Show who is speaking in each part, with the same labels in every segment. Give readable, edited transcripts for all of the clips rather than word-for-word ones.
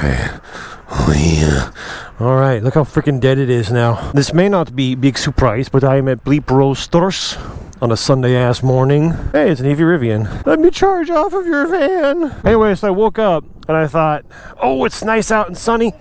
Speaker 1: Alright. Oh yeah. Alright, look how freaking dead it is now. This may not be a big surprise, but I am at Bleep Roasters on a Sunday ass morning. Hey, it's an Evie Rivian. Let me charge off of your van. Anyway, so I woke up and I thought, oh, it's nice out and sunny.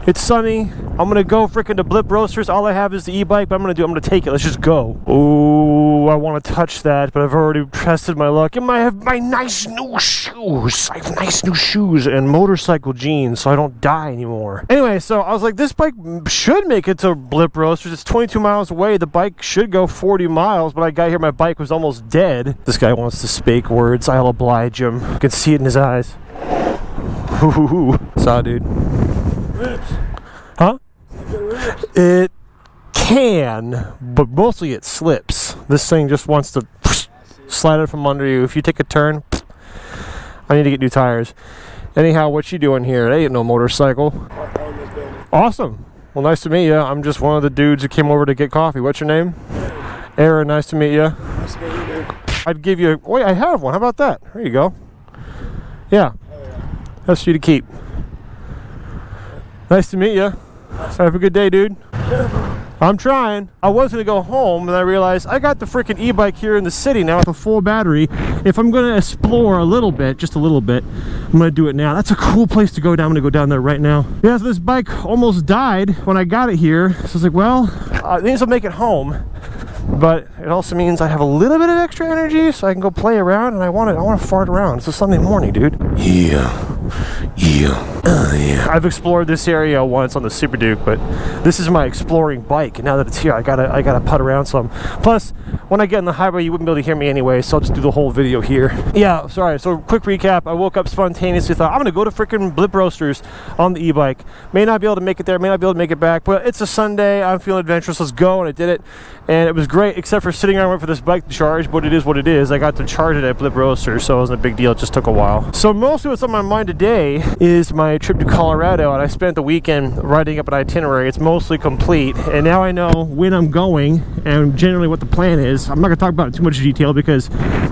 Speaker 1: It's sunny. I'm gonna go freaking to Blip Roasters. All I have is the e-bike, but I'm gonna take it. Let's just go. Oh, I want to touch that, but I've already tested my luck. And I have my nice new shoes. I have nice new shoes and motorcycle jeans, so I don't die anymore. Anyway, so I was like, this bike should make it to Blip Roasters. It's 22 miles away. The bike should go 40 miles, but I got here, my bike was almost dead. This guy wants to speak words. I'll oblige him. You can see it in his eyes. Saw, dude.
Speaker 2: Rips.
Speaker 1: Huh?
Speaker 2: Rips.
Speaker 1: It can, but mostly it slips. This thing just wants to slide it from under you. If you take a turn, I need to get new tires. Anyhow, what you doing here? That ain't no motorcycle. Awesome. Well, nice to meet you. I'm just one of the dudes who came over to get coffee. What's your name? Aaron. Nice to meet you.
Speaker 2: Nice to meet you, dude.
Speaker 1: I'd give you wait, I have one. How about that? There you go. Yeah. That's for you to keep. Nice to meet you. So have a good day, dude. I'm trying. I was going to go home, and I realized I got the freaking e-bike here in the city now with a full battery. If I'm going to explore a little bit, just a little bit, I'm going to do it now. That's a cool place to go down. I'm going to go down there right now. Yeah, so this bike almost died when I got it here. So I was like, well, it means I'll make it home. But it also means I have a little bit of extra energy, so I can go play around, and I want to fart around. It's a Sunday morning, dude. Yeah. I've explored this area once on the Super Duke, but this is my exploring bike, and now that it's here, I gotta putt around some. Plus, when I get in the highway, you wouldn't be able to hear me anyway, so I'll just do the whole video here. Yeah, sorry. So quick recap: I woke up spontaneously, thought I'm gonna go to freaking Blip Roasters on the e-bike. May not be able to make it there, may not be able to make it back, but it's a Sunday. I'm feeling adventurous. Let's go, and I did it, and it was great, except for sitting around waiting for this bike to charge. But it is what it is. I got to charge it at Blip Roasters, so it wasn't a big deal. It just took a while. So mostly what's on my mind today is my trip to Colorado, and I spent the weekend writing up an itinerary. It's mostly complete, and now I know when I'm going and generally what the plan is. I'm not going to talk about it in too much detail because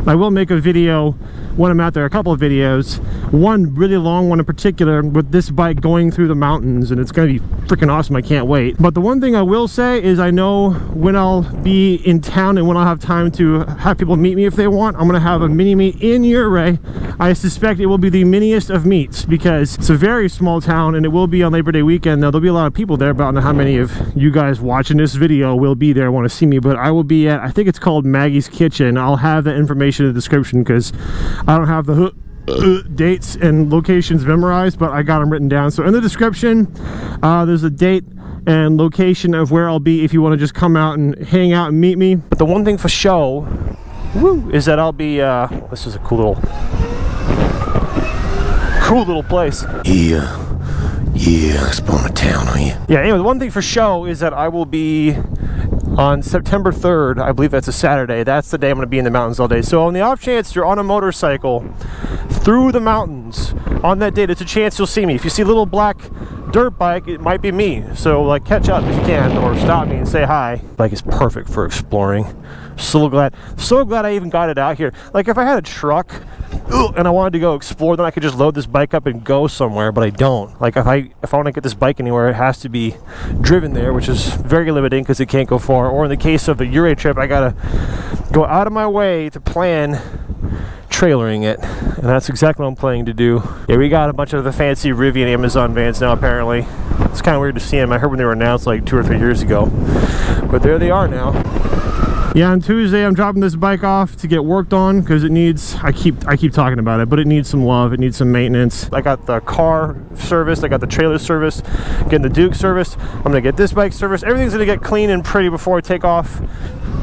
Speaker 1: I will make a video when I'm out there, a couple of videos, one really long one in particular with this bike going through the mountains, and it's going to be freaking awesome. I can't wait. But the one thing I will say is I know when I'll be in town and when I'll have time to have people meet me if they want. I'm going to have a mini meet in Ouray. I suspect it will be the miniest of meets because it's a very small town, and it will be on Labor Day weekend. Now, there'll be a lot of people there, but I don't know how many of you guys watching this video will be there, want to see me, but I will be at, I think it's called Maggie's Kitchen. I'll have that information in the description because I don't have the dates and locations memorized, but I got them written down. So in the description, there's a date and location of where I'll be if you want to just come out and hang out and meet me. But the one thing for show, is that I'll be, this is a cool little place. Yeah, exploring the town, are you? Yeah, anyway, the one thing for show is that I will be on September 3rd, I believe that's a Saturday. That's the day I'm going to be in the mountains all day. So on the off chance you're on a motorcycle through the mountains on that date, it's a chance you'll see me. If you see a little black dirt bike, it might be me. So like catch up if you can, or stop me and say hi. Bike is perfect for exploring. So glad I even got it out here. Like if I had a truck and I wanted to go explore, then I could just load this bike up and go somewhere, but I don't. Like if I want to get this bike anywhere, it has to be driven there, which is very limiting because it can't go far. Or in the case of the Ouray trip, I gotta go out of my way to plan trailering it, and that's exactly what I'm planning to do. Yeah, we got a bunch of the fancy Rivian Amazon vans now, apparently. It's kind of weird to see them. I heard when they were announced like 2 or 3 years ago, but there they are now. Yeah, on Tuesday I'm dropping this bike off to get worked on because it needs, I keep talking about it, but it needs some love, it needs some maintenance. I got the car serviced, I got the trailer serviced, getting the Duke serviced. I'm gonna get this bike serviced. Everything's gonna get clean and pretty before I take off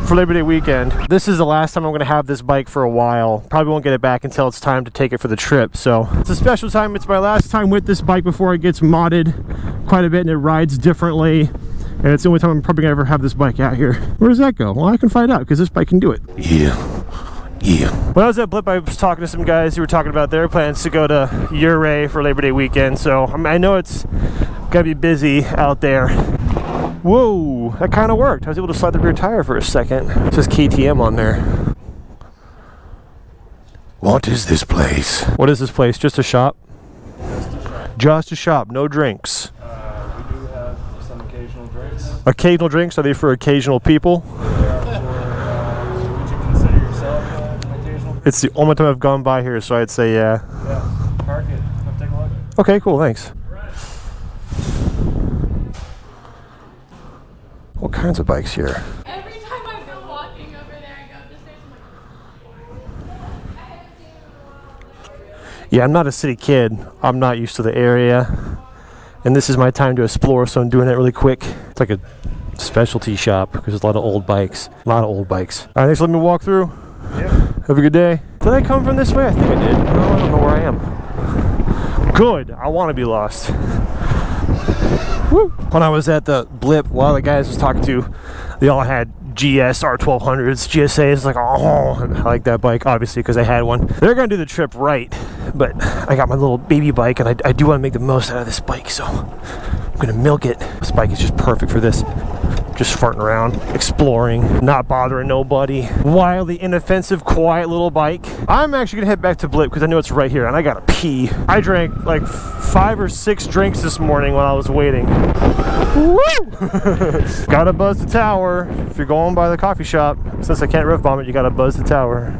Speaker 1: for Labor Day weekend. This is the last time I'm gonna have this bike for a while. Probably won't get it back until it's time to take it for the trip. So it's a special time. It's my last time with this bike before it gets modded quite a bit and it rides differently. And it's the only time I'm probably gonna ever have this bike out here. Where does that go? Well, I can find out because this bike can do it. Yeah. When I was at Blip, I was talking to some guys who were talking about their plans to go to Ouray for Labor Day weekend. So I know it's gonna be busy out there. Whoa, that kind of worked. I was able to slide the rear tire for a second. It says KTM on there. What is this place? What is this place? Just a shop? Just a shop, no drinks.
Speaker 3: We do have some occasional drinks.
Speaker 1: Occasional drinks? Are they for occasional people?
Speaker 3: They are for, would you consider yourself an occasional person?
Speaker 1: It's the only time I've gone by here, so I'd say yeah.
Speaker 3: Yeah, park it. Come take a look.
Speaker 1: Okay, cool, thanks. What kinds of bikes here?
Speaker 4: Every time I go walking over there, I go up the stairs.
Speaker 1: Yeah, I'm not a city kid. I'm not used to the area. And this is my time to explore, so I'm doing it really quick. It's like a specialty shop because there's a lot of old bikes. A lot of old bikes. All right, thanks for letting me walk through.
Speaker 3: Yeah.
Speaker 1: Have a good day. Did I come from this way? I think I did. No, I don't know where I am. Good. I want to be lost. Woo. When I was at the Blip, a lot of the guys I was talking to, they all had GS R1200s, GSAs. Like, oh, I like that bike, obviously, because I had one. They're going to do the trip right, but I got my little baby bike, and I do want to make the most out of this bike, so I'm going to milk it. This bike is just perfect for this. Just farting around, exploring, not bothering nobody. Wildly inoffensive, quiet little bike. I'm actually gonna head back to Blip because I know it's right here and I gotta pee. I drank like 5 or 6 drinks this morning while I was waiting. Woo! Gotta buzz the tower. If you're going by the coffee shop, since I can't riff bomb it, you gotta buzz the tower.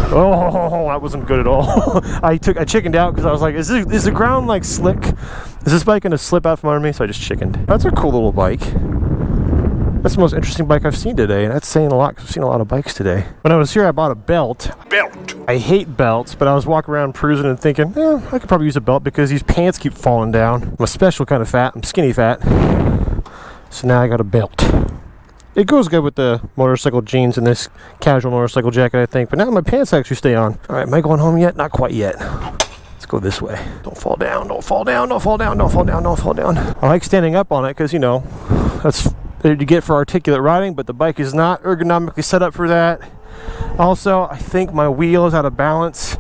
Speaker 1: Oh, that wasn't good at all. I chickened out because I was like, is the ground like slick? Is this bike gonna slip out from under me? So I just chickened. That's a cool little bike. That's the most interesting bike I've seen today, and that's saying a lot because I've seen a lot of bikes today. When I was here, I bought a belt. I hate belts, but I was walking around cruising and thinking, I could probably use a belt because these pants keep falling down. I'm a special kind of fat. I'm skinny fat. So now I got a belt. It goes good with the motorcycle jeans and this casual motorcycle jacket, I think. But now my pants actually stay on. All right, am I going home yet? Not quite yet. Let's go this way. Don't fall down, don't fall down, don't fall down, don't fall down, don't fall down. I like standing up on it because, you know, that's what you get for articulate riding, but the bike is not ergonomically set up for that. Also, I think my wheel is out of balance.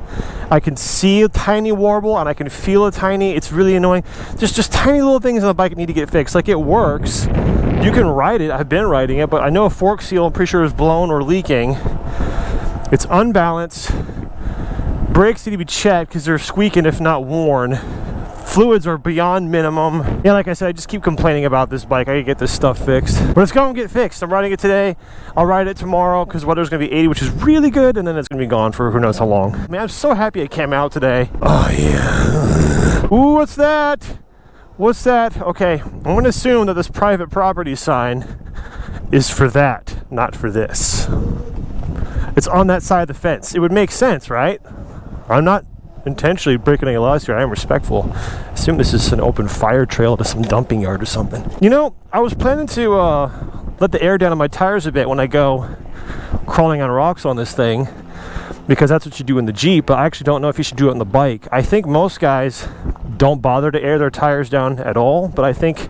Speaker 1: I can see a tiny warble and I can feel a tiny, it's really annoying. There's just tiny little things on the bike that need to get fixed. Like, it works. You can ride it. I've been riding it, but I know a fork seal, I'm pretty sure, is blown or leaking. It's unbalanced. Brakes need to be checked because they're squeaking if not worn. Fluids are beyond minimum. Yeah, like I said, I just keep complaining about this bike. I can get this stuff fixed. But it's going to get fixed. I'm riding it today. I'll ride it tomorrow because weather's going to be 80, which is really good, and then it's going to be gone for who knows how long. Man, I'm so happy it came out today. Oh, yeah. Ooh, what's that? What's that? Okay, I'm going to assume that this private property sign is for that, not for this. It's on that side of the fence. It would make sense, right? I'm not intentionally breaking any laws here. I am respectful. I assume this is an open fire trail to some dumping yard or something. You know, I was planning to let the air down on my tires a bit when I go crawling on rocks on this thing, because that's what you do in the Jeep, but I actually don't know if you should do it on the bike. I think most guys don't bother to air their tires down at all, but I think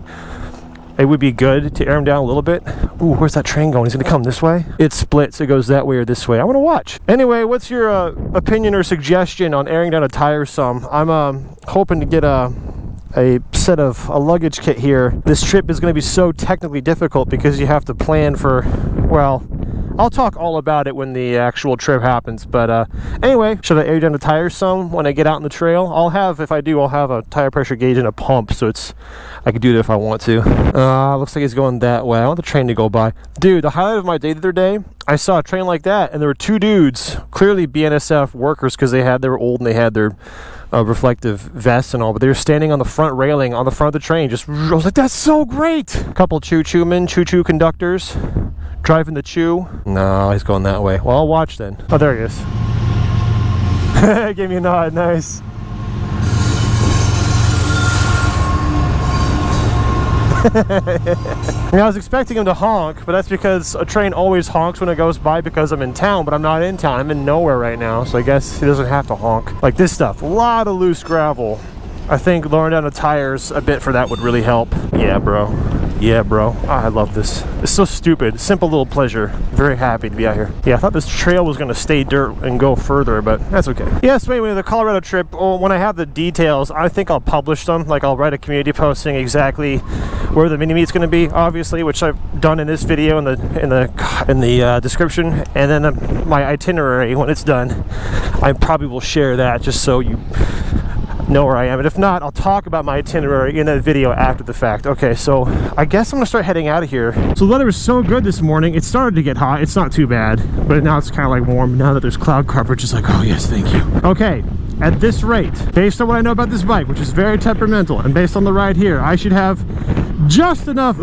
Speaker 1: it would be good to air them down a little bit. Ooh, where's that train going? Is it gonna come this way? It splits, it goes that way or this way. I wanna watch. Anyway, what's your opinion or suggestion on airing down a tire some? I'm hoping to get a set of a luggage kit here. This trip is gonna be so technically difficult because you have to plan for, well, I'll talk all about it when the actual trip happens, but anyway, should I air down the tires some when I get out on the trail? I'll have a tire pressure gauge and a pump, so I could do that if I want to. Looks like it's going that way. I want the train to go by. Dude, the highlight of my day the other day, I saw a train like that, and there were 2 dudes, clearly BNSF workers, because they were old and they had their reflective vests and all, but they were standing on the front railing on the front of the train. I was like, that's so great! A couple choo-choo conductors driving the chew. No, he's going that way. Well, I'll watch then. Oh, there he is. Gave me a nod. Nice. I was expecting him to honk, but that's because a train always honks when it goes by because I'm in town, but I'm not in town. I'm in nowhere right now, so I guess he doesn't have to honk. Like this stuff, a lot of loose gravel. I think lowering down the tires a bit for that would really help. Yeah, bro. Yeah, bro. Oh, I love this. It's so stupid. Simple little pleasure. Very happy to be out here. Yeah, I thought this trail was going to stay dirt and go further, but that's okay. Yeah, so anyway, the Colorado trip, when I have the details, I think I'll publish them. Like, I'll write a community posting exactly where the mini-meet's going to be, obviously, which I've done in this video in the description, and then my itinerary when it's done. I probably will share that just so you know where I am. And if not, I'll talk about my itinerary in that video after the fact. Okay, so I guess I'm gonna start heading out of here. So the weather was so good this morning. It started to get hot. It's not too bad, but now it's kind of like warm. Now that there's cloud coverage, it's like, oh yes, thank you. Okay, at this rate, based on what I know about this bike, which is very temperamental, and based on the ride here, I should have just enough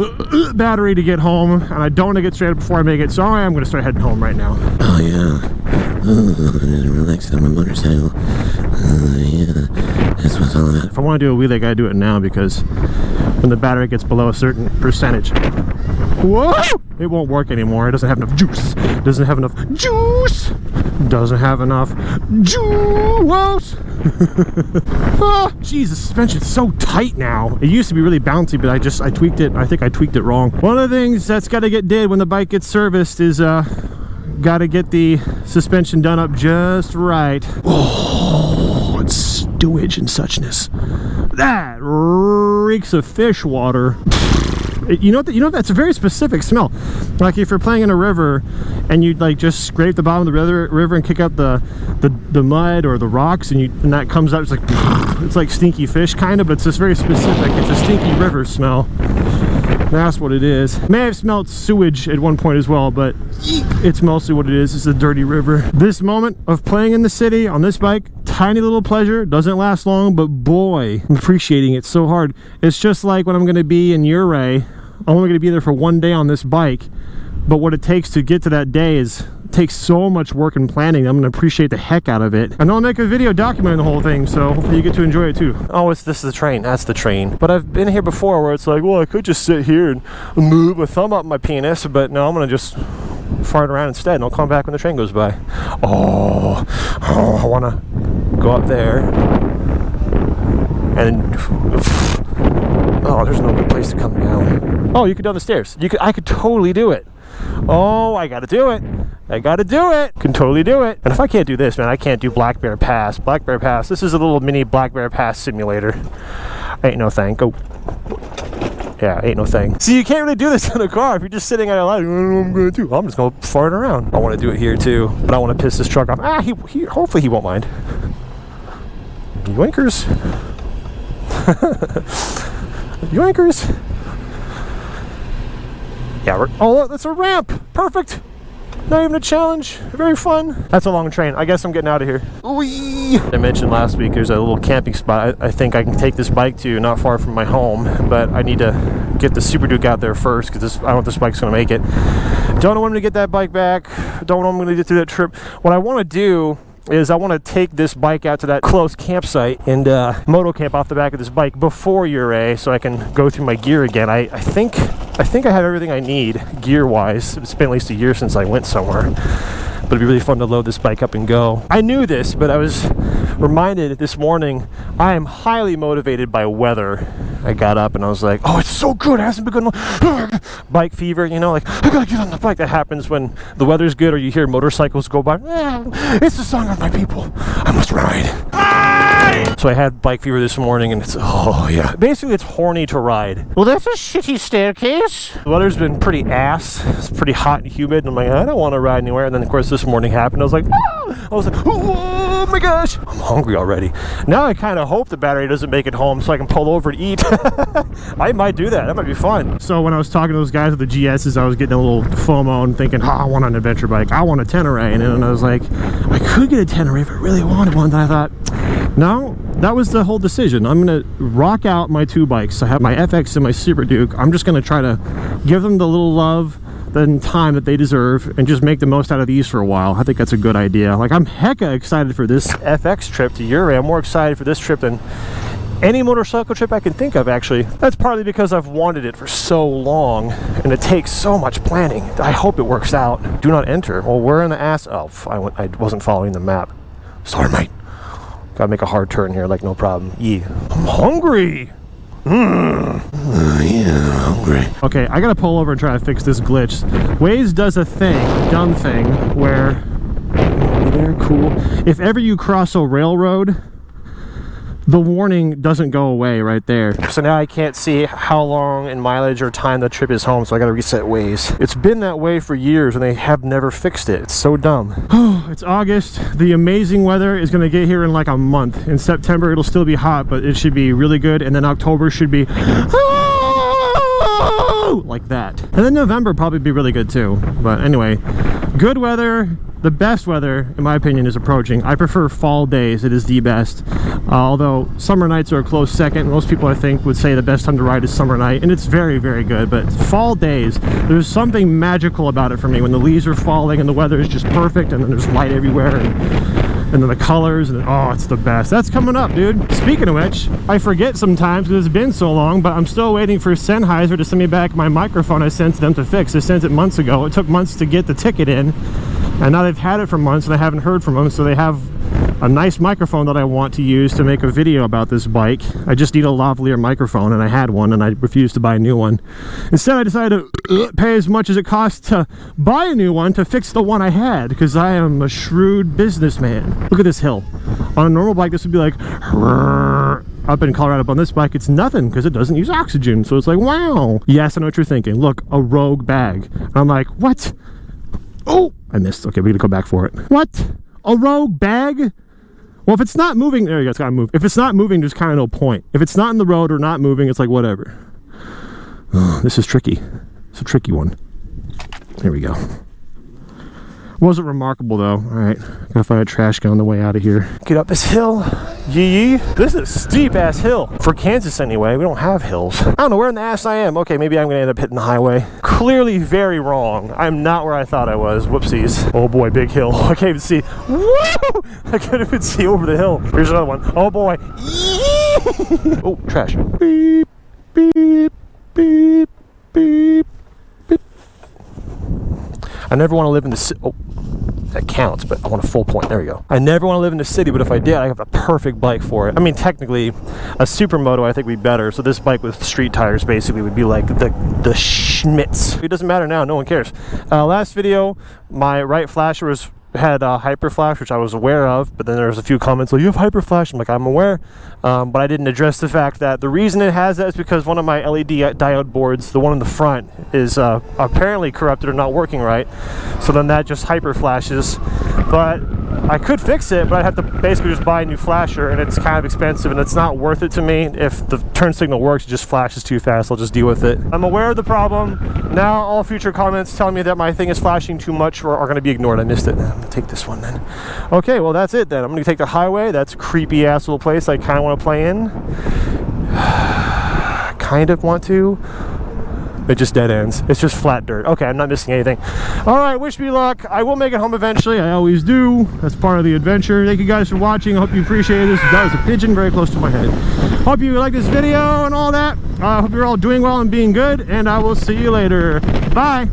Speaker 1: battery to get home, and I don't want to get stranded before I make it, so I am going to start heading home right now.
Speaker 2: Oh yeah. Relax on my motorcycle. Yeah. That's what's all about.
Speaker 1: If I want to do a wheelie, I gotta do it now, because when the battery gets below a certain percentage, whoa, it won't work anymore. It doesn't have enough juice. Doesn't have enough juice. Doesn't have enough juice. Oh, geez, the suspension's so tight now. It used to be really bouncy, but I tweaked it. I think I tweaked it wrong. One of the things that's got to get did when the bike gets serviced is got to get the suspension done up just right. Oh, it's stewage and suchness. That reeks of fish water. You know that's a very specific smell. Like if you're playing in a river and you like just scrape the bottom of the river and kick out the mud or the rocks, and that comes out, it's like stinky fish kind of, but it's just very specific. It's a stinky river smell. That's what it is. May have smelled sewage at one point as well, but it's mostly what it is. It's a dirty river. This moment of playing in the city on this bike, tiny little pleasure, doesn't last long, but boy, I'm appreciating it so hard. It's just like when I'm going to be in Ouray. I'm only going to be there for one day on this bike, but what it takes to get to that day takes so much work and planning. I'm going to appreciate the heck out of it, and I'll make a video documenting the whole thing, so hopefully you get to enjoy it too. Oh, this is the train. That's the train. But I've been here before where it's like, well, I could just sit here and move my thumb up my penis, but no, I'm going to just fart around instead, and I'll come back when the train goes by. Oh, I want to go up there and oh, there's no good place to come down. Oh, you could down the stairs. I could totally do it. Oh, I gotta do it. I gotta do it. Can totally do it. And if I can't do this, man, I can't do Black Bear Pass. Black Bear Pass. This is a little mini Black Bear Pass simulator. Ain't no thing. Go. Yeah, ain't no thing. See, you can't really do this in a car if you're just sitting at a light. I don't know what I'm gonna do. I'm just gonna fart around. I want to do it here too, but I want to piss this truck off. Hopefully he won't mind. Yoinkers. Yoinkers. Yeah, oh, that's a ramp. Perfect. Not even a challenge. Very fun. That's a long train. I guess I'm getting out of here. Whee! I mentioned last week there's a little camping spot I think I can take this bike to, not far from my home, but I need to get the Super Duke out there first, because I don't know if this bike's going to make it. Don't know when I'm going to get that bike back. Don't know when I'm going to get through that trip. What I want to do is I want to take this bike out to that close campsite and moto camp off the back of this bike before Ouray, so I can go through my gear again. I think I have everything I need gear wise. It's been at least a year since I went somewhere, but it'd be really fun to load this bike up and go. I knew this, but I was reminded this morning I am highly motivated by weather. I got up and I was like, oh, it's so good. It hasn't been good. Bike fever, you know, like I gotta get on the bike. That happens when the weather's good or you hear motorcycles go by. It's the song of my people. I must ride. So I had bike fever this morning, and it's, oh yeah, basically it's horny to ride. Well, that's a shitty staircase. The weather's been pretty ass. It's pretty hot and humid, and I'm like, I don't want to ride anywhere. And then of course this morning happened. I was like, oh my gosh, I'm hungry already. Now I kind of hope the battery doesn't make it home so I can pull over and eat. I might do that. That might be fun. So when I was talking to those guys with the GSs, I was getting a little FOMO and thinking, I want an adventure bike. I want a Tenere. And then I was like, I could get a Tenere if I really wanted one. Then I thought, no, that was the whole decision. I'm going to rock out my two bikes. I have my FX and my Super Duke. I'm just going to try to give them the little love and time that they deserve and just make the most out of these for a while. I think that's a good idea. Like, I'm hecka excited for this FX trip to Ouray. I'm more excited for this trip than any motorcycle trip I can think of, actually. That's partly because I've wanted it for so long and it takes so much planning. I hope it works out. Do not enter. Well, where in the ass? Oh, I wasn't following the map. Sorry, mate. Gotta make a hard turn here, like no problem. Yeah. I'm hungry. Yeah, I'm hungry. Okay, I gotta pull over and try to fix this glitch. Waze does a dumb thing, where, there, cool. If ever you cross a railroad, the warning doesn't go away right there. So now I can't see how long in mileage or time the trip is home, so I gotta reset Waze. It's been that way for years and they have never fixed it. It's so dumb. Oh, it's August. The amazing weather is gonna get here in like a month. In September it'll still be hot, but it should be really good, and then October should be like that. And then November probably be really good too. But anyway, good weather. The best weather, in my opinion, is approaching. I prefer fall days. It is the best. Although summer nights are a close second. Most people, I think, would say the best time to ride is summer night, and it's very, very good. But fall days, there's something magical about it for me. When the leaves are falling and the weather is just perfect, and then there's light everywhere, and then the colors, and oh, it's the best. That's coming up, dude. Speaking of which, I forget sometimes because it's been so long, but I'm still waiting for Sennheiser to send me back my microphone I sent to them to fix. I sent it months ago. It took months to get the ticket in, and now they've had it for months and I haven't heard from them, so they have a nice microphone that I want to use to make a video about this bike. I just need a lavalier microphone, and I had one and I refused to buy a new one. Instead, I decided to pay as much as it costs to buy a new one to fix the one I had, because I am a shrewd businessman. Look at this hill. On a normal bike, this would be like up in Colorado. On this bike, it's nothing because it doesn't use oxygen, so it's like, wow. Yes, I know what you're thinking. Look, a Rogue bag. And I'm like, what? Oh, I missed. Okay, we gotta go back for it. What? A Rogue bag? Well, if it's not moving, there you go, it's gotta move. If it's not moving, there's kind of no point. If it's not in the road or not moving, it's like whatever. Oh, this is tricky. It's a tricky one. There we go. Wasn't remarkable though. All right, gotta find a trash can on the way out of here. Get up this hill. Yee. This is a steep ass hill. For Kansas anyway, we don't have hills. I don't know where in the ass I am. Okay, maybe I'm gonna end up hitting the highway. Clearly very wrong. I'm not where I thought I was. Whoopsies. Oh boy, big hill. I can't even see. Woo! I couldn't even see over the hill. Here's another one. Oh boy. Yee! Oh, trash. Beep, beep, beep, beep, beep. I never want to live in the city. Oh, that counts, but I want a full point. There we go. I never want to live in the city, but if I did, I have a perfect bike for it. I mean, technically, a supermoto I think would be better. So this bike with street tires basically would be like the Schmitz. It doesn't matter now. No one cares. Last video, my right flasher had hyper flash, which I was aware of, but then there was a few comments like, you have hyper flash. I'm like, I'm aware, but I didn't address the fact that the reason it has that is because one of my LED diode boards, the one in the front, is apparently corrupted or not working right, so then that just hyper flashes. But I could fix it, but I'd have to basically just buy a new flasher, and it's kind of expensive, and it's not worth it to me. If the turn signal works, it just flashes too fast. I'll just deal with it. I'm aware of the problem. Now all future comments telling me that my thing is flashing too much are going to be ignored. I missed it. I'm going to take this one then. Okay, well that's it then. I'm going to take the highway. That's a creepy ass little place I kind of want to play in. Kind of want to. It just dead ends. It's just flat dirt. Okay, I'm not missing anything. All right, wish me luck. I will make it home eventually. I always do. That's part of the adventure. Thank you guys for watching. I hope you appreciated this. That was a pigeon very close to my head. Hope you like this video and all that. I hope you're all doing well and being good, and I will see you later. Bye.